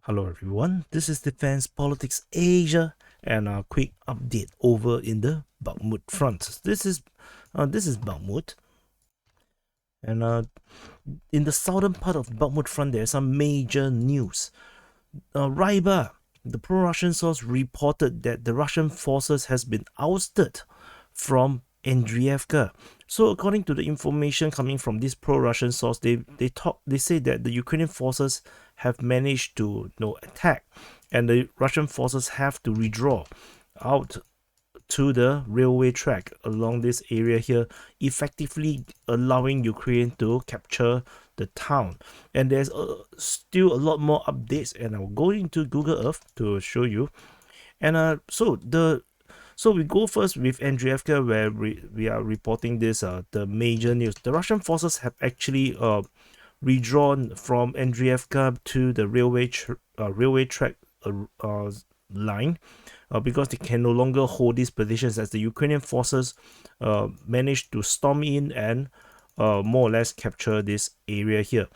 Hello everyone, this is Defense Politics Asia and a quick update over in the Bakhmut Front. This is Bakhmut, and in the southern part of Bakhmut Front there's some major news. Ryba, the pro-Russian source, reported that the Russian forces has been ousted from Andriivka. So according to the information coming from this pro-Russian source, they say that the Ukrainian forces have managed to attack, and the Russian forces have to withdraw out to the railway track along this area here, effectively allowing Ukraine to capture the town. And there's still a lot more updates, and I'll go into Google Earth to show you. And so we go first with Andriivka, where we are reporting this the major news. The Russian forces have actually redrawn from Andriivka to the railway track line, because they can no longer hold these positions, as the Ukrainian forces managed to storm in and more or less capture this area here.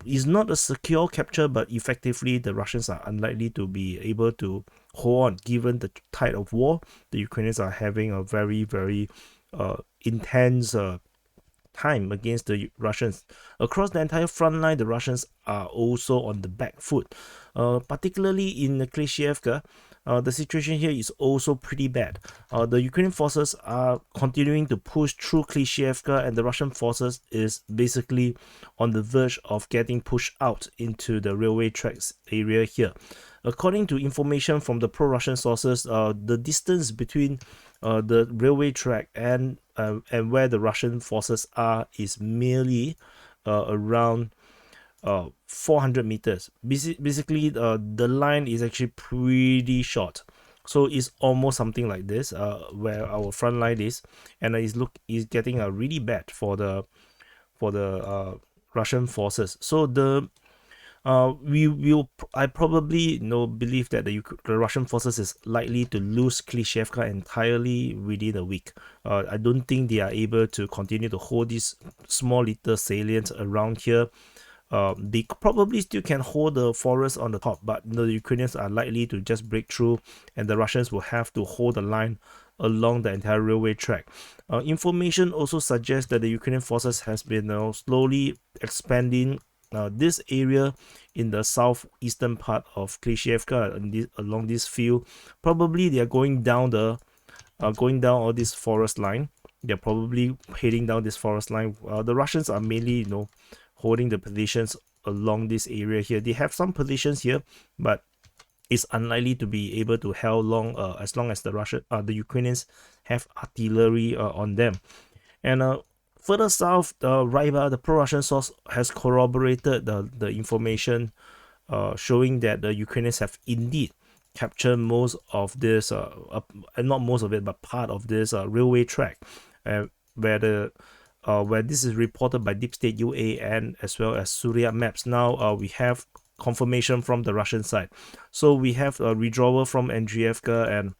It's not a secure capture, but effectively the Russians are unlikely to be able to hold on given the tide of war. The Ukrainians are having a very intense time against the Russians. Across the entire front line, the Russians are also on the back foot. Particularly in Klishchiivka, the situation here is also pretty bad. The Ukrainian forces are continuing to push through Klishchiivka, and the Russian forces is basically on the verge of getting pushed out into the railway tracks area here. According to information from the pro-Russian sources, the distance between the railway track and where the Russian forces are is merely around 400 meters. Basically, the line is actually pretty short, so it's almost something like this, where our front line is, and is getting really bad for the Russian forces. So I probably believe that the Russian forces is likely to lose Klishchiivka entirely within a week. I don't think they are able to continue to hold these small little salients around here. They probably still can hold the forest on the top, but the Ukrainians are likely to just break through, and the Russians will have to hold the line along the entire railway track. Information also suggests that the Ukrainian forces has been slowly expanding this area in the southeastern part of Klishchiivka along this field. Probably they are going down all this forest line. They're probably heading down this forest line. The Russians are mainly holding the positions along this area here. They have some positions here, but it's unlikely to be able to hold long as long as the Ukrainians have artillery on them. And further south, Ryba, the pro-Russian source, has corroborated the information showing that the Ukrainians have indeed captured most of this, not most of it, but part of this railway track, where this is reported by Deep State UAN as well as Surya Maps. Now we have confirmation from the Russian side. So we have a withdrawal from Andriivka, and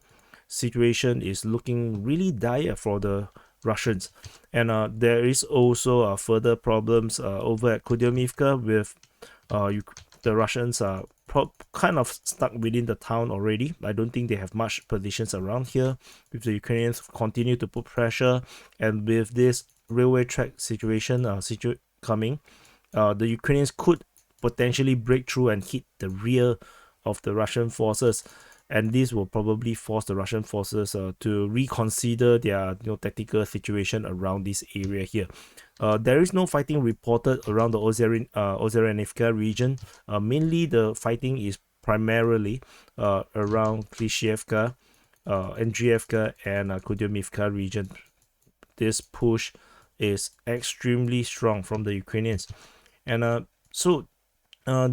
situation is looking really dire for the Russians. And there is also further problems over at Klishchiivka with the Russians are kind of stuck within the town already. I don't think they have much positions around here. If the Ukrainians continue to put pressure, and with this railway track situation coming, the Ukrainians could potentially break through and hit the rear of the Russian forces, and this will probably force the Russian forces to reconsider their tactical situation around this area here. There is no fighting reported around the Ozherenivka region. Mainly the fighting is primarily around Klishchiivka, Andriivka, and Klishchiivka region. This push is extremely strong from the Ukrainians. And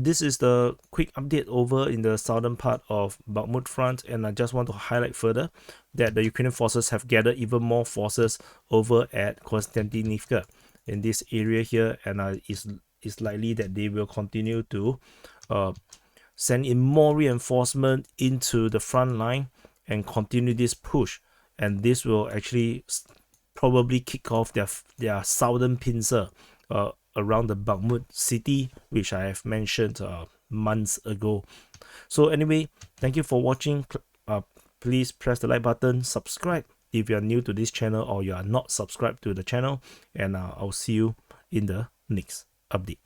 this is the quick update over in the southern part of Bakhmut Front, and I just want to highlight further that the Ukrainian forces have gathered even more forces over at Konstantinivka in this area here, and it's likely that they will continue to send in more reinforcement into the front line and continue this push, and this will actually probably kick off their southern pincer around the Bakhmut city, which I have mentioned months ago. So anyway, thank you for watching. Please press the like button, subscribe if you are new to this channel or you are not subscribed to the channel, and I'll see you in the next update.